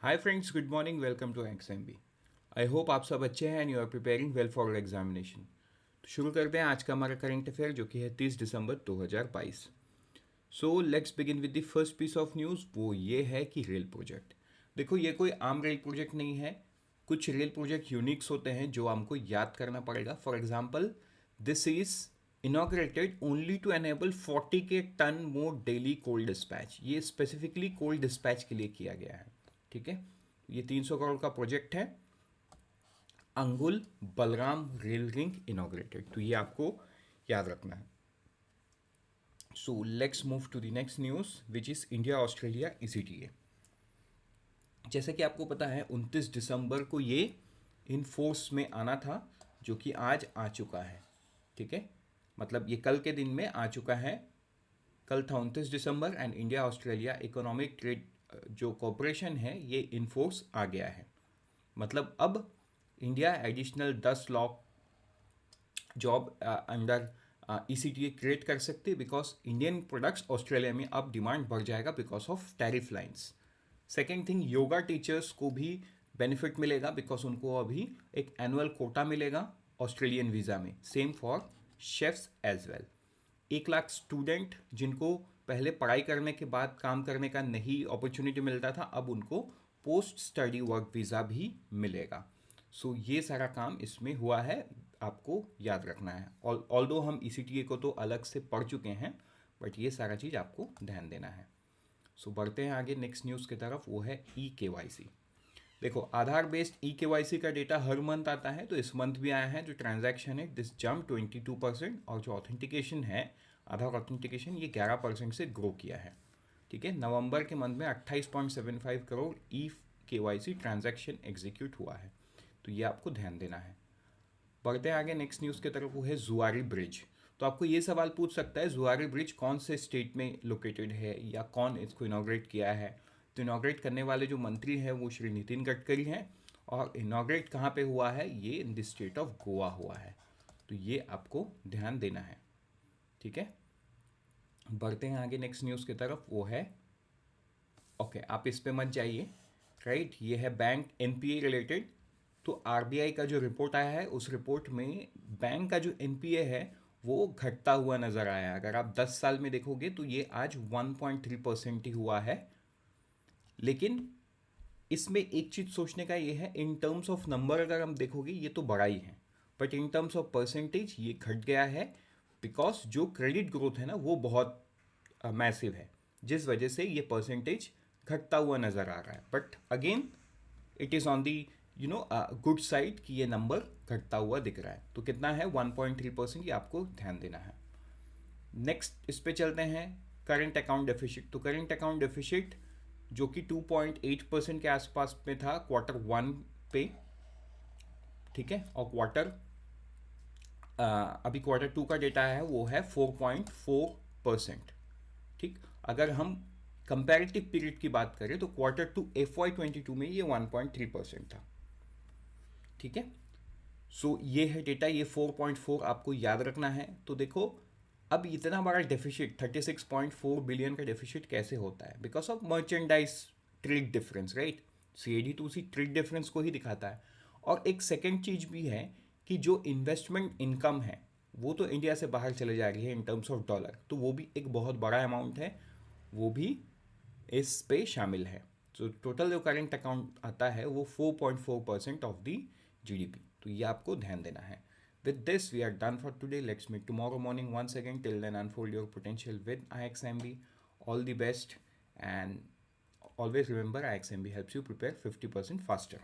Hi friends, good morning, welcome to XMB. I hope आप सब अच्छे हैं and you are preparing well for examination. तो शुरू करते हैं आज का हमारा करंट अफेयर जो कि है 30 दिसंबर 2022। So let's begin with the first piece of news. वो ये है कि रेल प्रोजेक्ट। देखो, ये कोई आम रेल प्रोजेक्ट नहीं है। कुछ रेल प्रोजेक्ट यूनिक्स होते हैं जो हमको याद करना पड़ेगा। For example, this is inaugurated only to enable 40 K ton more daily coal dispatch. ये स्पेसिफिकली कोल डिस्पैच के लिए किया गया है। ठीक है, ये 300 करोड़ का प्रोजेक्ट है। अंगुल बलराम रेल रिंग इनॉग्रेटेड, तो ये आपको याद रखना है। So let's move to the next news which is India Australia ECTA. जैसे कि आपको पता है 29 दिसंबर को ये इन फोर्स में आना था, जो कि आज आ चुका है। ठीक है, मतलब ये कल के दिन में आ चुका है। कल था 29 दिसंबर and India Australia economic trade जो कॉपरेशन है ये इन फोर्स आ गया है। मतलब अब India additional 10 lakh job under ECTA create कर सकते हैं, बिकॉज इंडियन प्रोडक्ट्स ऑस्ट्रेलिया में अब डिमांड बढ़ जाएगा because of tariff lines. Second thing, yoga teachers को भी बेनिफिट मिलेगा बिकॉज उनको अभी एक एनुअल कोटा मिलेगा ऑस्ट्रेलियन वीज़ा में। Same for chefs as well. 1 lakh student जिनको पहले पढ़ाई करने के बाद काम करने का नहीं अपॉर्चुनिटी मिलता था, अब उनको पोस्ट स्टडी वर्क वीज़ा भी मिलेगा। सो ये सारा काम इसमें हुआ है, आपको याद रखना है। ऑल दो हम ईसीटीए को तो अलग से पढ़ चुके हैं, बट ये सारा चीज़ आपको ध्यान देना है। सो बढ़ते हैं आगे नेक्स्ट न्यूज़ की तरफ, वो है ई केवाईसी। देखो, आधार बेस्ड ई केवाईसी का डेटा हर मंथ आता है, तो इस मंथ भी आया है। जो ट्रांजैक्शन है दिस जम 22% और जो ऑथेंटिकेशन है आधार ऑथेंटिकेशन ये 11% से ग्रो किया है। ठीक है, नवंबर के मंथ में 28.75 crore e KYC transaction execute हुआ है, तो ये आपको ध्यान देना है। बढ़ते हैं आगे नेक्स्ट न्यूज़ की तरफ, वो है जुआरी ब्रिज। तो आपको ये सवाल पूछ सकता है जुआरी ब्रिज कौन से स्टेट में लोकेटेड है या कौन इसको इनॉग्रेट किया है। तो इनॉग्रेट करने वाले जो मंत्री हैं वो श्री नितिन गडकरी हैं, और इनॉग्रेट कहाँ पे हुआ है, ये in the state of Goa हुआ है। तो ये आपको ध्यान देना है। ठीक है, बढ़ते हैं आगे नेक्स्ट न्यूज़ की तरफ, वो है ओके आप इस पे मत जाइए। राइट, ये है बैंक एनपीए रिलेटेड। तो आरबीआई का जो रिपोर्ट आया है उस रिपोर्ट में बैंक का जो एनपीए है वो घटता हुआ नज़र आया है। अगर आप 10 साल में देखोगे तो ये आज 1.3% ही हुआ है। लेकिन इसमें एक चीज़ सोचने का ये है, इन टर्म्स ऑफ नंबर अगर हम देखोगे ये तो बड़ा ही है, but in terms of percentage ये घट गया है बिकॉज जो क्रेडिट ग्रोथ है ना वो बहुत मैसिव है, जिस वजह से ये परसेंटेज घटता हुआ नज़र आ रहा है। But again it is on the good side कि ये नंबर घटता हुआ दिख रहा है। तो कितना है 1.3%, ये आपको ध्यान देना है। नेक्स्ट इस पे चलते हैं करंट अकाउंट डेफिसिट। तो करंट अकाउंट डेफिसिट जो कि 2.8% के आसपास में था क्वार्टर 1 पे। ठीक है, और अभी क्वार्टर 2 का डेटा है वो है 4.4%। ठीक, अगर हम कंपैरेटिव पीरियड की बात करें तो क्वार्टर 2 FY22 में ये 1.3% था। ठीक है, सो ये है डेटा, ये 4.4 आपको याद रखना है। तो देखो, अब इतना बड़ा डेफिसिट 36.4 बिलियन का डेफिसिट कैसे होता है, because of merchandise trade difference. Right, CAD तो उसी ट्रेड डिफरेंस को ही दिखाता है। और एक सेकेंड चीज भी है कि जो इन्वेस्टमेंट इनकम है वो तो इंडिया से बाहर चले जा रही है इन टर्म्स ऑफ डॉलर, तो वो भी एक बहुत बड़ा अमाउंट है, वो भी इस पे शामिल है। तो टोटल जो करेंट अकाउंट आता है वो 4.4% ऑफ द जीडीपी, तो ये आपको ध्यान देना है। With this, we are done for today. Let's meet tomorrow morning once again. Till then, unfold your potential with IXMB. All the best, and always remember IXMB helps you prepare 50% faster.